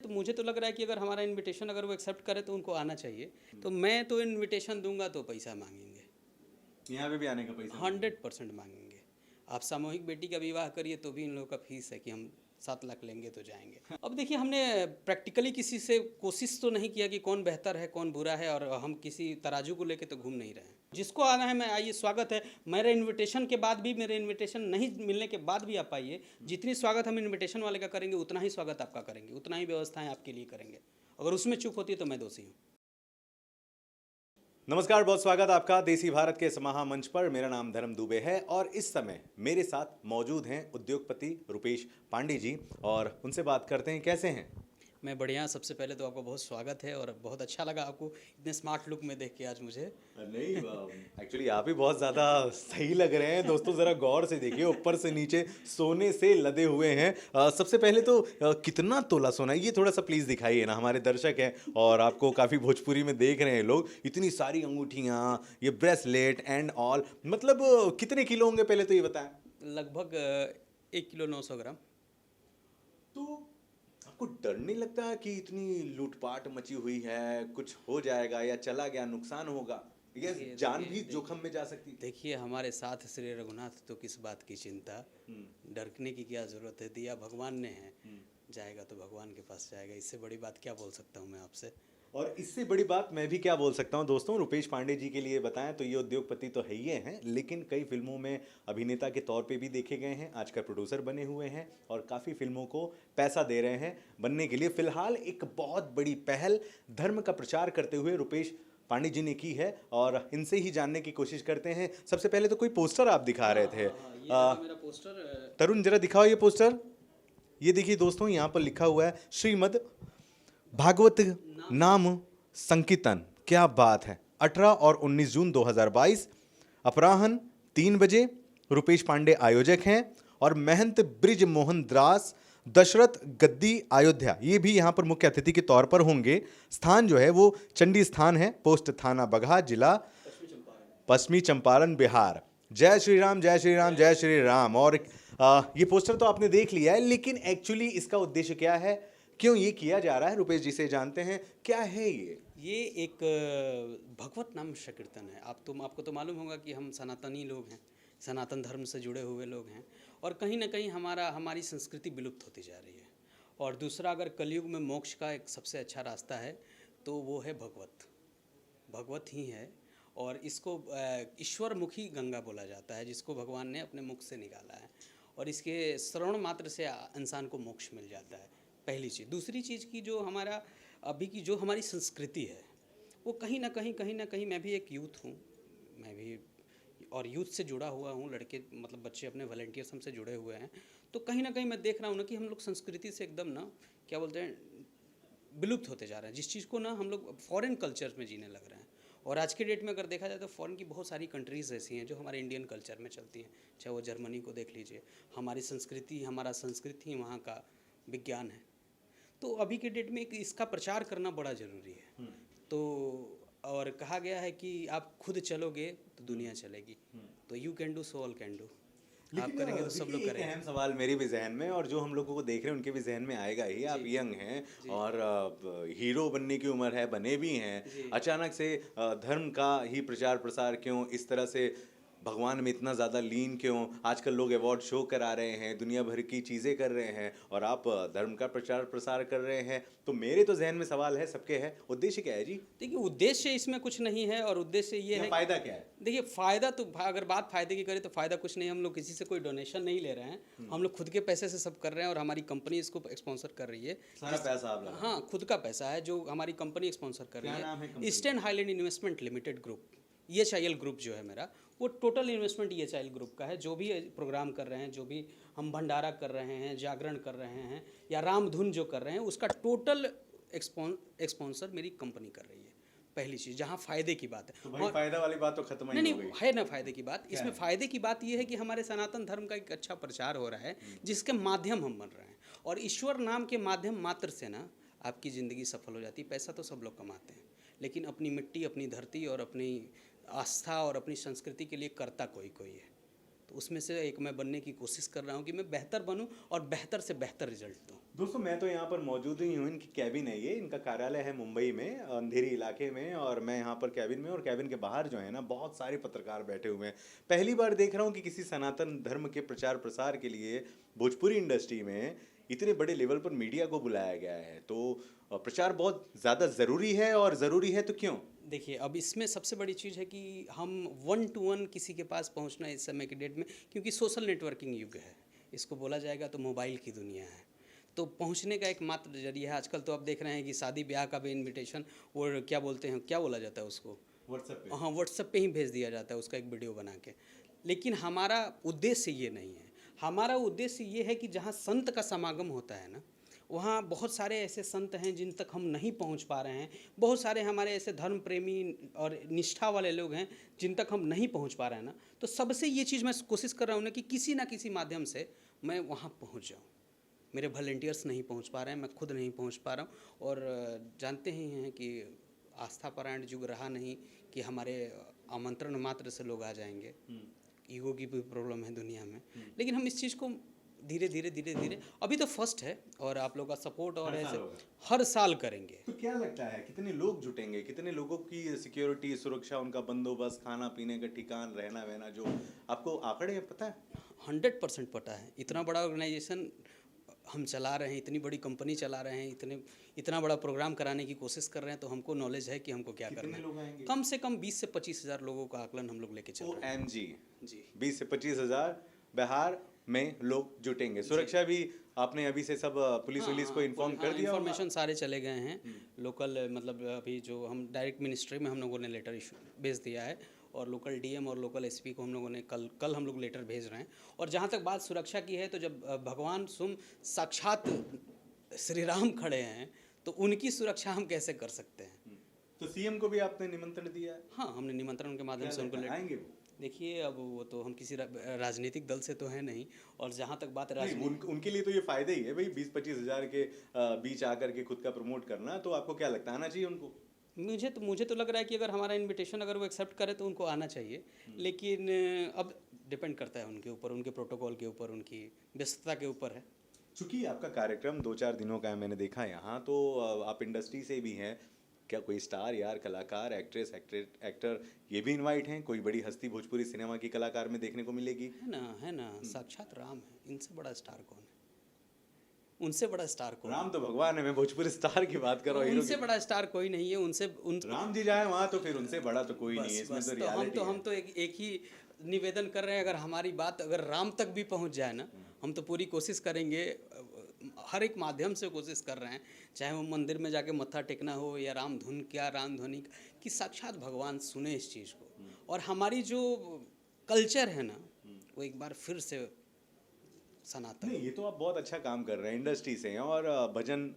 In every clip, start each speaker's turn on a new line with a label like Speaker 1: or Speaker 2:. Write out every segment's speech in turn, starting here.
Speaker 1: तो मुझे तो लग रहा है कि अगर हमारा इनविटेशन अगर वो एक्सेप्ट करे तो उनको आना चाहिए। तो मैं तो इनविटेशन दूंगा तो पैसा मांगेंगे,
Speaker 2: यहाँ पे भी आने का पैसा मांगेंगे।
Speaker 1: 100% मांगेंगे। आप सामूहिक बेटी का विवाह करिए तो भी इन लोगों का फीस है कि हम 7 लाख लेंगे तो जाएंगे। अब देखिए, हमने प्रैक्टिकली किसी से कोशिश तो नहीं किया कि कौन बेहतर है कौन बुरा है, और हम किसी तराजू को लेके तो घूम नहीं रहे हैं। जिसको आना है मैं आइए, स्वागत है। मेरे इनविटेशन के बाद भी, मेरे इनविटेशन नहीं मिलने के बाद भी आप आइए। जितनी स्वागत हम इनविटेशन वाले का करेंगे उतना ही स्वागत आपका करेंगे, उतना ही व्यवस्थाएं आपके लिए करेंगे। अगर उसमें चूक होती है तो मैं दोषी हूँ।
Speaker 2: नमस्कार, बहुत स्वागत आपका देसी भारत के इस महामंच पर। मेरा नाम धर्म दुबे है और इस समय मेरे साथ मौजूद हैं उद्योगपति रुपेश पांडे जी, और उनसे बात करते हैं कैसे हैं।
Speaker 1: मैं बढ़िया। सबसे पहले तो आपका बहुत स्वागत है और बहुत अच्छा लगा आपको इतने स्मार्ट लुक में देख के आज मुझे।
Speaker 2: नहीं, एक्चुअली आप ही बहुत ज़्यादा सही लग रहे हैं दोस्तों, ज़रा गौर से देखिए, ऊपर से नीचे सोने से लदे हुए हैं। सबसे पहले तो कितना तोला सोना है ये थोड़ा सा प्लीज़ दिखाइए ना, हमारे दर्शक हैं और आपको काफ़ी भोजपुरी में देख रहे हैं लोग। इतनी सारी अंगूठियाँ, ये ब्रेसलेट एंड ऑल, मतलब कितने किलो होंगे पहले तो ये बताएं।
Speaker 1: लगभग 1 किलो 900 ग्राम।
Speaker 2: तो आपको डर नहीं लगता कि इतनी लूटपाट मची हुई है, कुछ हो जाएगा या चला गया नुकसान होगा, या
Speaker 1: देखिए
Speaker 2: जान भी
Speaker 1: देखिए
Speaker 2: जोखिम में जा सकती है।
Speaker 1: देखिए, हमारे साथ श्री रघुनाथ, तो किस बात की चिंता। डरने की क्या ज़रूरत है, दिया भगवान ने है। जाएगा तो भगवान के पास जाएगा, इससे बड़ी बात क्या बोल सकता हूँ मैं आपसे।
Speaker 2: और इससे बड़ी बात मैं भी क्या बोल सकता हूँ दोस्तों, रुपेश पांडे जी के लिए बताएं तो ये उद्योगपति तो है ही हैं, लेकिन कई फिल्मों में अभिनेता के तौर पे भी देखे गए हैं, आजकल प्रोड्यूसर बने हुए हैं और काफ़ी फिल्मों को पैसा दे रहे हैं बनने के लिए। फिलहाल एक बहुत बड़ी पहल धर्म का प्रचार करते हुए रुपेश पांडे जी ने की है और इनसे ही जानने की कोशिश करते हैं। सबसे पहले तो कोई पोस्टर आप दिखा रहे थे।
Speaker 1: ये रहा मेरा पोस्टर।
Speaker 2: तरुण जरा दिखाओ ये पोस्टर। ये देखिए दोस्तों, यहाँ पर लिखा हुआ है श्रीमद् भागवत नाम संकीर्तन। क्या बात है। 18 और 19 जून 2022 अपराह्न 3 बजे। रुपेश पांडे आयोजक हैं और महंत ब्रिज मोहन दास दशरथ गद्दी अयोध्या ये भी यहाँ पर मुख्य अतिथि के तौर पर होंगे। स्थान जो है वो चंडी स्थान है, पोस्ट थाना बगहा, जिला पश्चिमी चंपारण, बिहार। जय श्री राम, जय श्री राम, जय श्री राम। और ये पोस्टर तो आपने देख लिया है, लेकिन एक्चुअली इसका उद्देश्य क्या है, क्यों ये किया जा रहा है, रुपेश जी से जानते हैं क्या है
Speaker 1: ये एक भगवत नाम संकीर्तन है। आपको तो मालूम होगा कि हम सनातनी लोग हैं, सनातन धर्म से जुड़े हुए लोग हैं, और कहीं ना कहीं हमारी संस्कृति विलुप्त होती जा रही है। और दूसरा, अगर कलयुग में मोक्ष का एक सबसे अच्छा रास्ता है तो वो है भगवत ही है। और इसको ईश्वर मुखी गंगा बोला जाता है, जिसको भगवान ने अपने मुख से निकाला है, और इसके श्रवण मात्र से इंसान को मोक्ष मिल जाता है। पहली चीज़। दूसरी चीज़ की जो हमारा अभी की जो हमारी संस्कृति है, वो कहीं ना कहीं मैं भी एक यूथ हूँ, मैं भी और यूथ से जुड़ा हुआ हूँ। लड़के मतलब बच्चे अपने वॉलंटियर्स हमसे जुड़े हुए हैं। तो कहीं ना कहीं मैं देख रहा हूँ ना कि हम लोग संस्कृति से एकदम ना, क्या बोलते हैं, विलुप्त होते जा रहे हैं। जिस चीज़ को ना हम लोग फॉरेन कल्चर में जीने लग रहे हैं। और आज के डेट में अगर देखा जाए तो फॉरेन की बहुत सारी कंट्रीज़ ऐसी हैं जो हमारे इंडियन कल्चर में चलती हैं। चाहे वो जर्मनी को देख लीजिए, हमारी संस्कृति, हमारा संस्कृति वहाँ का विज्ञान है। तो अभी के डेट में इसका प्रचार करना बड़ा ज़रूरी है। तो और कहा गया है कि आप खुद चलोगे तो दुनिया चलेगी। तो you can do so all can do. आप करेंगे तो सब लोग
Speaker 2: एक
Speaker 1: करेंगे।
Speaker 2: अहम सवाल मेरे भी जहन में, और जो हम लोगों को देख रहे हैं उनके भी जहन में आएगा ही। आप यंग हैं और हीरो बनने की उम्र है, बने भी हैं, अचानक से धर्म का ही प्रचार प्रसार क्यों, इस तरह से भगवान में इतना ज़्यादा लीन क्यों। आजकल लोग अवार्ड शो करा रहे हैं, दुनिया भर की चीज़ें कर रहे हैं, और आप धर्म का प्रचार प्रसार कर रहे हैं। तो मेरे तो जहन में सवाल है, सबके है, उद्देश्य क्या है जी?
Speaker 1: देखिए, उद्देश्य इसमें कुछ नहीं है, और उद्देश्य ये है,
Speaker 2: फ़ायदा क्या है?
Speaker 1: देखिए फ़ायदा तो, अगर बात फ़ायदे की करें तो फ़ायदा कुछ नहीं है। हम लोग किसी से कोई डोनेशन नहीं ले रहे हैं, हम लोग खुद के पैसे से सब कर रहे हैं, और हमारी कंपनी इसको स्पॉन्सर कर रही है।
Speaker 2: सारा पैसा आप लगा?
Speaker 1: हाँ, खुद का पैसा है जो हमारी कंपनी स्पॉन्सर कर रही
Speaker 2: क्या नाम है
Speaker 1: है।
Speaker 2: Company?
Speaker 1: Eastern highland investment limited group, EHIL group जो है मेरा, वो टोटल इन्वेस्टमेंट EHIL ग्रुप का है। जो भी प्रोग्राम कर रहे हैं, जो भी हम भंडारा कर रहे हैं, जागरण कर रहे हैं, या रामधुन जो कर रहे हैं, उसका टोटल स्पॉन्सर मेरी कंपनी कर रही है। पहली चीज़, जहाँ फ़ायदे की बात है।
Speaker 2: तो भाई फायदा वाली बात तो खत्म ही
Speaker 1: नहीं
Speaker 2: हो
Speaker 1: नहीं,
Speaker 2: गई।
Speaker 1: है ना फ़ायदे की बात। इसमें फ़ायदे की बात ये है कि हमारे सनातन धर्म का एक अच्छा प्रचार हो रहा है, जिसके माध्यम हम बन रहे हैं। और ईश्वर नाम के माध्यम मात्र से ना आपकी ज़िंदगी सफल हो जाती है। पैसा तो सब लोग कमाते हैं, लेकिन अपनी मिट्टी, अपनी धरती और अपनी आस्था और अपनी संस्कृति के लिए करता कोई कोई है। तो उसमें से एक मैं बनने की कोशिश कर रहा हूँ कि मैं बेहतर बनूँ और बेहतर से बेहतर रिजल्ट दूँ।
Speaker 2: दोस्तों मैं तो यहाँ पर मौजूद ही हूँ, इनकी कैबिन है ये, इनका कार्यालय है मुंबई में अंधेरी इलाके में, और मैं यहाँ पर कैबिन में, और कैबिन के बाहर जो है ना बहुत सारे पत्रकार बैठे हुए हैं। पहली बार देख रहा हूँ कि किसी सनातन धर्म के प्रचार प्रसार के लिए भोजपुरी इंडस्ट्री में इतने बड़े लेवल पर मीडिया को बुलाया गया है। तो प्रचार बहुत ज़्यादा ज़रूरी है, और ज़रूरी है तो क्यों?
Speaker 1: देखिए, अब इसमें सबसे बड़ी चीज़ है कि हम 1 to 1 किसी के पास पहुंचना इस समय की डेट में, क्योंकि सोशल नेटवर्किंग युग है, इसको बोला जाएगा तो मोबाइल की दुनिया है, तो पहुंचने का एक मात्र जरिया है। आजकल तो आप देख रहे हैं कि शादी ब्याह का भी इनविटेशन, और क्या बोलते हैं, क्या बोला जाता है उसको,
Speaker 2: व्हाट्सएप पे।
Speaker 1: हाँ, व्हाट्सएप पे ही भेज दिया जाता है उसका एक वीडियो बना के। लेकिन हमारा उद्देश्य ये नहीं है। हमारा उद्देश्य ये है कि जहाँ संत का समागम होता है ना, वहाँ बहुत सारे ऐसे संत हैं जिन तक हम नहीं पहुँच पा रहे हैं। बहुत सारे हमारे ऐसे धर्म प्रेमी और निष्ठा वाले लोग हैं जिन तक हम नहीं पहुँच पा रहे हैं ना, तो सबसे ये चीज़ मैं कोशिश कर रहा हूँ ना कि किसी ना किसी माध्यम से मैं वहाँ पहुँच जाऊँ। मेरे वॉलंटियर्स नहीं पहुँच पा रहे हैं, मैं खुद नहीं पहुँच पा रहा हूँ। और जानते ही हैं कि आस्थापरायण युग रहा नहीं कि हमारे आमंत्रण मात्र से लोग आ जाएंगे। ईगो की भी प्रॉब्लम है दुनिया में, लेकिन हम इस चीज़ को धीरे धीरे अभी तो फर्स्ट है, और आप लोगों का सपोर्ट और ऐसे हर साल करेंगे।
Speaker 2: तो क्या लगता है कितने लोग जुटेंगे, कितने लोगों की सिक्योरिटी, सुरक्षा, उनका बंदोबस्त, खाना पीने का ठिकान, रहना वहना, जो आपको आंकड़े पता है?
Speaker 1: 100% पता है। इतना बड़ा ऑर्गेनाइजेशन हम चला रहे हैं, इतनी बड़ी कंपनी चला रहे हैं, इतना बड़ा प्रोग्राम कराने की कोशिश कर रहे हैं, तो हमको नॉलेज है कि हमको क्या करना है।
Speaker 2: लोग आएंगे?
Speaker 1: कम से कम 20 से 25 हज़ार लोगों का आकलन हम लोग लेके चल रहे हैं।
Speaker 2: OMG,
Speaker 1: जी
Speaker 2: 20 से 25 हजार बिहार में लोग जुटेंगे। सुरक्षा भी आपने अभी से सब पुलिस वुलिस को इन्फॉर्म कर दिया होगा?
Speaker 1: इन्फॉर्मेशन सारे चले गए हैं। लोकल मतलब अभी जो हम डायरेक्ट मिनिस्ट्री में हम लोगों ने लेटर इशू भेज दिया है, और लोकल डीएम और लोकल एसपी को हम लोगों ने कल हम लोग लेटर भेज रहे हैं। और जहाँ तक बात सुरक्षा की है, तो जब भगवान साक्षात श्री राम खड़े हैं, तो उनकी सुरक्षा हम कैसे कर सकते हैं।
Speaker 2: तो सीएम को भी आपने निमंत्रण दिया है?
Speaker 1: हाँ, हमने निमंत्रण के माध्यम से उनको
Speaker 2: आएंगे वो?
Speaker 1: देखिए, अब वो तो हम किसी राजनीतिक दल से तो है नहीं, और जहाँ तक बात
Speaker 2: उनके लिए तो ये फायदा ही है भाई, 20-25 हजार के बीच आकर के खुद का प्रमोट करना। तो आपको क्या लगता है, आना चाहिए उनको?
Speaker 1: मुझे तो लग रहा है कि अगर हमारा इनविटेशन अगर वो एक्सेप्ट करे तो उनको आना चाहिए। लेकिन अब डिपेंड करता है उनके ऊपर, उनके प्रोटोकॉल के ऊपर, उनकी व्यस्तता के ऊपर है।
Speaker 2: चूंकि आपका कार्यक्रम 2-4 दिनों का है, मैंने देखा यहाँ, तो आप इंडस्ट्री से भी हैं, क्या कोई स्टार यार, कलाकार, एक्ट्रेस, एक्टर ये भी इनवाइट हैं? कोई बड़ी हस्ती भोजपुरी सिनेमा की कलाकार में देखने को मिलेगी?
Speaker 1: है ना, साक्षात राम है, इनसे बड़ा स्टार कौन है? उनसे बड़ा स्टार कौन?
Speaker 2: राम तो भगवान है, मैं भोजपुरी स्टार की बात कर रहा हूँ।
Speaker 1: उनसे बड़ा स्टार कोई नहीं है।
Speaker 2: राम जी जाए वहाँ तो फिर उनसे बड़ा तो कोई नहीं है, इसमें तो रियलिटी है।
Speaker 1: हम तो एक ही निवेदन कर रहे हैं, अगर हमारी बात अगर राम तक भी पहुंच जाए ना, हम तो पूरी कोशिश करेंगे, हर एक माध्यम से कोशिश कर रहे हैं, चाहे वो मंदिर में जाके मत्था टेकना हो, या राम ध्वनि कि साक्षात भगवान सुने इस चीज़ को, और हमारी जो कल्चर है ना, वो एक बार फिर से सनातन।
Speaker 2: नहीं, ये तो आप बहुत अच्छा काम कर रहे हैं, इंडस्ट्री से हैं, और भजन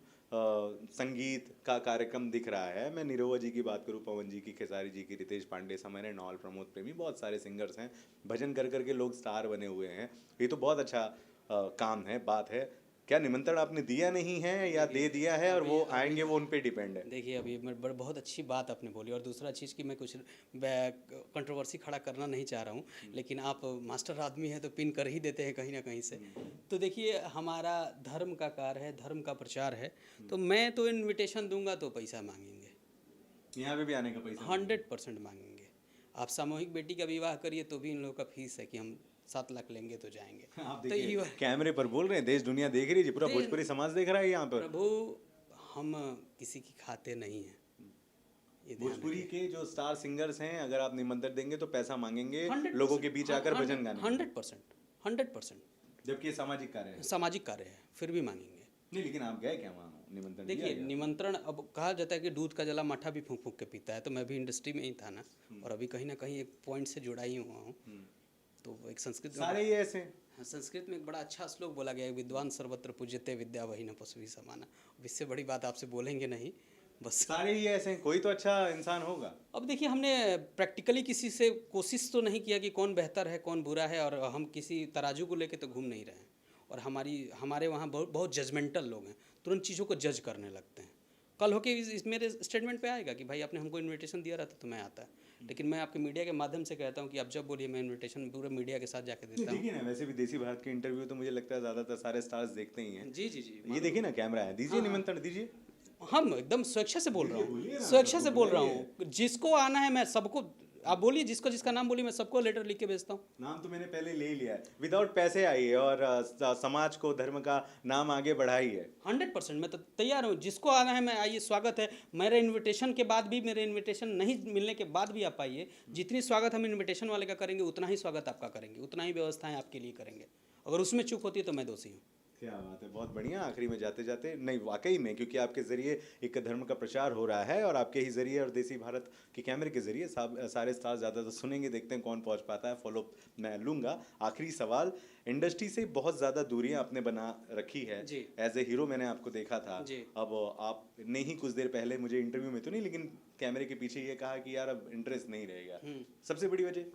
Speaker 2: संगीत का कार्यक्रम दिख रहा है। मैं निरोवा जी की बात करूं, पवन जी की, खेसारी जी की, रितेश पांडे, समर नॉल, प्रमोद प्रेमी, बहुत सारे सिंगर्स हैं, भजन कर करके लोग स्टार बने हुए हैं। ये तो बहुत अच्छा काम है, बात है। क्या निमंत्रण आपने दिया नहीं है या दे दिया है, और वो आएंगे, वो उन पे डिपेंड है?
Speaker 1: देखिए, अभी मैं बहुत अच्छी बात आपने बोली, और दूसरा चीज़ कि मैं कुछ कंट्रोवर्सी खड़ा करना नहीं चाह रहा हूँ, लेकिन आप मास्टर आदमी हैं तो पिन कर ही देते हैं कहीं ना कहीं से। तो देखिए, हमारा धर्म का कार्य है, धर्म का प्रचार है, तो मैं तो इनविटेशन दूंगा तो पैसा मांगेंगे,
Speaker 2: यहाँ पे भी आने का पैसा
Speaker 1: 100% मांगेंगे। आप सामूहिक बेटी का विवाह करिए तो भी इन लोगों का फीस है कि हम 7 लाख लेंगे तो जाएंगे।
Speaker 2: आप
Speaker 1: तो
Speaker 2: देखिए, कैमरे पर बोल रहे हैं, देश दुनिया देख रही है जी, पूरा भोजपुरी समाज देख रहा है यहाँ पर।
Speaker 1: प्रभु, हम किसी की खाते नहीं हैं।
Speaker 2: भोजपुरी के जो स्टार सिंगर्स हैं, अगर आप निमंत्रण देंगे तो पैसा मांगेंगे लोगों के बीच आकर भजन गाने?
Speaker 1: 100%।
Speaker 2: जबकि ये सामाजिक कार्य है।
Speaker 1: सामाजिक कार्य है, फिर भी मांगेंगे।
Speaker 2: नहीं, लेकिन आप गए क्या वहाँ, निमंत्रण दिया
Speaker 1: देखिए,
Speaker 2: क्या?
Speaker 1: निमंत्रण, अब कहा जाता है कि दूध का जला मठा भी फूंक फूंक के पीता है, तो मैं भी इंडस्ट्री में ही था ना, और अभी कहीं ना कहीं एक पॉइंट से जुड़ा ही हुआ हूँ। तो एक संस्कृत
Speaker 2: सारे ही ऐसे हैं।
Speaker 1: हाँ, संस्कृत में एक बड़ा अच्छा श्लोक बोला गया है, विद्वान सर्वत्र पूज्यते विद्या वही न पशु समाना। अब इससे बड़ी बात आपसे बोलेंगे नहीं, बस।
Speaker 2: सारे ही ऐसे हैं, कोई तो अच्छा इंसान होगा।
Speaker 1: अब देखिए, हमने प्रैक्टिकली किसी से कोशिश तो नहीं किया कि कौन बेहतर है कौन बुरा है, और हम किसी तराजू को लेके तो घूम नहीं रहे हैं। और हमारे वहाँ बहुत जजमेंटल लोग हैं, तुरंत चीज़ों को जज करने लगते हैं। कल होके मेरे स्टेटमेंट पे आएगा कि भाई आपने हमको इनविटेशन दिया रहता तो मैं आता। लेकिन मैं आपके मीडिया के माध्यम से कहता हूँ कि आप जब बोलिए मैं इनविटेशन पूरे मीडिया के साथ जाके देता हूँ।
Speaker 2: देखिए ना, वैसे भी देसी भारत के इंटरव्यू तो मुझे लगता है ज्यादातर सारे स्टार्स देखते ही हैं।
Speaker 1: जी जी जी।
Speaker 2: ये देखिए ना, कैमरा है, दीजिए निमंत्रण दीजिए।
Speaker 1: हम एकदम स्वेच्छा से बोल रहा
Speaker 2: बोलिए
Speaker 1: हूँ,
Speaker 2: ना,
Speaker 1: स्वेच्छा से
Speaker 2: सबको
Speaker 1: बोल रहा
Speaker 2: बुलाइए।
Speaker 1: हूँ, जिसको आना है मैं सबको, आप बोलिए जिसको जिसका नाम बोलिए, मैं सबको लेटर लिख के भेजता हूँ।
Speaker 2: नाम तो मैंने पहले ले ही लिया है। विदाउट पैसे आइए और समाज को, धर्म का नाम आगे बढ़ाइए।
Speaker 1: 100% मैं तो तैयार हूँ, जिसको आना है मैं आइए, स्वागत है। मेरे इनविटेशन के बाद भी, मेरे इनविटेशन नहीं मिलने के बाद भी आप आइए। जितनी स्वागत हम इनविटेशन वाले का करेंगे उतना ही स्वागत आपका करेंगे, उतना ही व्यवस्थाएं आपके लिए करेंगे। अगर उसमें चूक होती है तो मैं दोषी हूँ।
Speaker 2: क्या बात है, बहुत बढ़िया। आखिरी में जाते जाते, नहीं वाकई में, क्योंकि आपके जरिए एक धर्म का प्रचार हो रहा है और आपके ही जरिए और देसी भारत के कैमरे के जरिए सारे स्टार ज़्यादातर सुनेंगे, देखते हैं कौन पहुंच पाता है। फॉलो मैं लूंगा। आखिरी सवाल, इंडस्ट्री से बहुत ज़्यादा दूरियां आपने बना रखी है।
Speaker 1: जी।
Speaker 2: एज ए हीरो मैंने आपको देखा था।
Speaker 1: जी।
Speaker 2: अब आपने ही कुछ देर पहले, मुझे इंटरव्यू में तो नहीं लेकिन कैमरे के पीछे ये कहा कि यार अब इंटरेस्ट नहीं रहेगा। सबसे बड़ी वजह?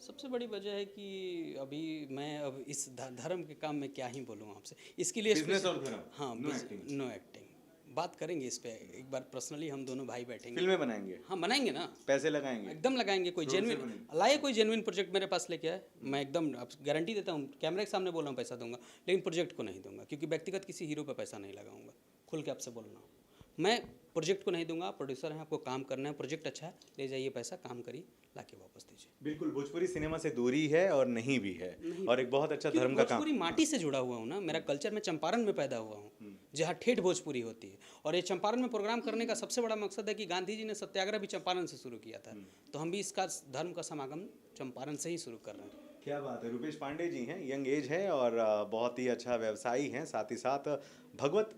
Speaker 1: सबसे बड़ी वजह है कि अभी मैं अब इस धर्म के काम में क्या ही बोलूँ आपसे, इसके लिए
Speaker 2: बिजनेस और धर्म,
Speaker 1: हाँ,
Speaker 2: नो एक्टिंग।
Speaker 1: Know acting. बात करेंगे इस पे एक बार पर्सनली, हम दोनों भाई बैठेंगे,
Speaker 2: फिल्में बनाएंगे,
Speaker 1: हाँ बनाएंगे ना,
Speaker 2: पैसे लगाएंगे,
Speaker 1: एकदम लगाएंगे। कोई जेन्युइन लाए, कोई जेन्युइन प्रोजेक्ट मेरे पास लेके आए, मैं एकदम आप गारंटी देता हूँ, कैमरे के सामने बोल रहा हूँ पैसा दूंगा, लेकिन प्रोजेक्ट को नहीं दूंगा, क्योंकि व्यक्तिगत किसी हीरो पे पैसा नहीं लगाऊंगा। खुल के आपसे बोल रहा हूँ, मैं प्रोजेक्ट को नहीं दूंगा। प्रोड्यूसर हैं, आपको काम करना है, प्रोजेक्ट अच्छा है, ले जाइए पैसा, काम करिए, लाके वापस दीजिए।
Speaker 2: बिल्कुल। भोजपुरी सिनेमा से दूरी है और नहीं भी है, और एक बहुत अच्छा धर्म का काम।
Speaker 1: भोजपुरी माटी से जुड़ा हुआ हूँ ना, मेरा कल्चर, मैं चंपारण में पैदा हुआ हूँ, जहाँ ठेठ भोजपुरी होती है। और ये चंपारण में प्रोग्राम करने का सबसे बड़ा मकसद है कि गांधी जी ने सत्याग्रह भी चंपारण से शुरू किया था, तो हम भी इसका धर्म का समागम चंपारण से ही शुरू कर रहे हैं।
Speaker 2: क्या बात है। रूपेश पांडे जी हैं, यंग एज है और बहुत ही अच्छा व्यवसायी हैं, साथ ही साथ भगवत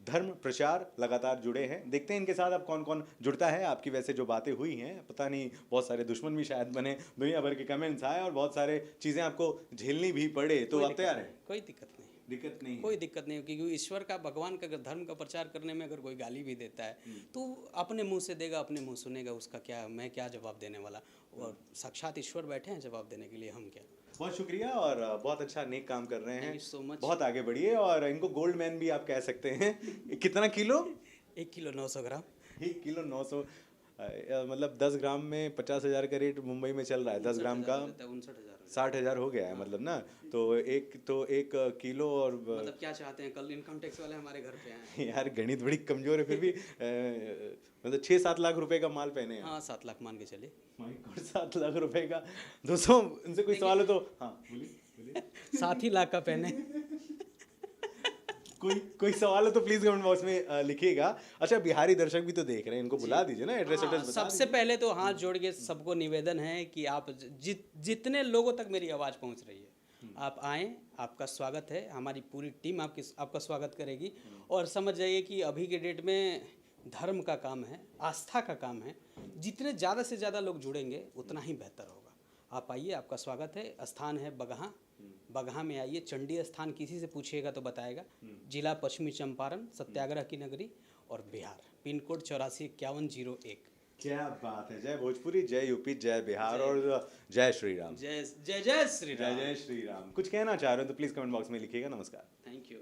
Speaker 2: धर्म प्रचार लगातार जुड़े हैं। देखते हैं इनके साथ अब कौन कौन जुड़ता है। आपकी वैसे जो बातें हुई हैं, पता नहीं बहुत सारे दुश्मन भी शायद बने, दुनिया भर के कमेंट्स आए और बहुत सारे चीज़ें आपको झेलनी भी पड़े, तो आप तैयार हैं?
Speaker 1: कोई दिक्कत नहीं,
Speaker 2: दिक्कत नहीं है।
Speaker 1: कोई दिक्कत नहीं, क्योंकि ईश्वर का, भगवान का अगर धर्म का प्रचार करने में अगर कोई गाली भी देता है तो अपने मुंह से देगा, अपने मुंह सुनेगा, उसका क्या, मैं क्या जवाब देने वाला। और साक्षात ईश्वर बैठे हैं जवाब देने के लिए, हम क्या।
Speaker 2: बहुत शुक्रिया और बहुत अच्छा नेक काम कर रहे हैं।
Speaker 1: Thank you so much.
Speaker 2: बहुत आगे बढ़िए और इनको गोल्ड मैन भी आप कह सकते हैं। कितना किलो?
Speaker 1: 1 किलो 900 ग्राम।
Speaker 2: 1 किलो 900, मतलब 10 ग्राम में 50,000 का रेट मुंबई में चल रहा है। 10 ग्राम का
Speaker 1: 59,000,
Speaker 2: 60,000 हो गया है, मतलब ना। तो एक किलो और
Speaker 1: मतलब क्या चाहते हैं, कल इनकम टैक्स वाले हमारे घर पे आए।
Speaker 2: यार गणित बड़ी कमजोर है फिर भी। मतलब 6-7 लाख रुपए का माल पहने हैं।
Speaker 1: हाँ 7 लाख मान के चले।
Speaker 2: माय गॉड, 7 लाख रुपए का। दोस्तों उनसे कोई सवाल हो तो हाँ बोलिए।
Speaker 1: 7 ही लाख का पहने।
Speaker 2: कोई सवाल हो तो प्लीज कमेंट बॉक्स में लिखिएगा। अच्छा, बिहारी दर्शक भी तो देख रहे हैं, इनको बुला दीजिए ना, एड्रेस
Speaker 1: हाँ,
Speaker 2: बता
Speaker 1: सबसे पहले तो हाथ जोड़ के सबको निवेदन है कि आप जितने लोगों तक मेरी आवाज़ पहुंच रही है, आप आएँ, आपका स्वागत है। हमारी पूरी टीम आपका स्वागत करेगी। और समझ जाइए कि अभी के डेट में धर्म का काम है, आस्था का काम है, जितने ज़्यादा से ज़्यादा लोग जुड़ेंगे उतना ही बेहतर होगा। आप आइए, आपका स्वागत है। स्थान है बगहा, बगहा में आइए। चंडी स्थान किसी से पूछिएगा तो बताएगा। जिला पश्चिमी चंपारण, सत्याग्रह की नगरी और बिहार। Pin code 845101।
Speaker 2: क्या बात है। जय भोजपुरी, जय यूपी, जय बिहार और जय श्री राम।
Speaker 1: जय जय जय श्री राम।
Speaker 2: जय जय श्री राम। कुछ कहना चाह रहे हो तो प्लीज कमेंट बॉक्स में लिखिएगा। नमस्कार।
Speaker 1: Thank you.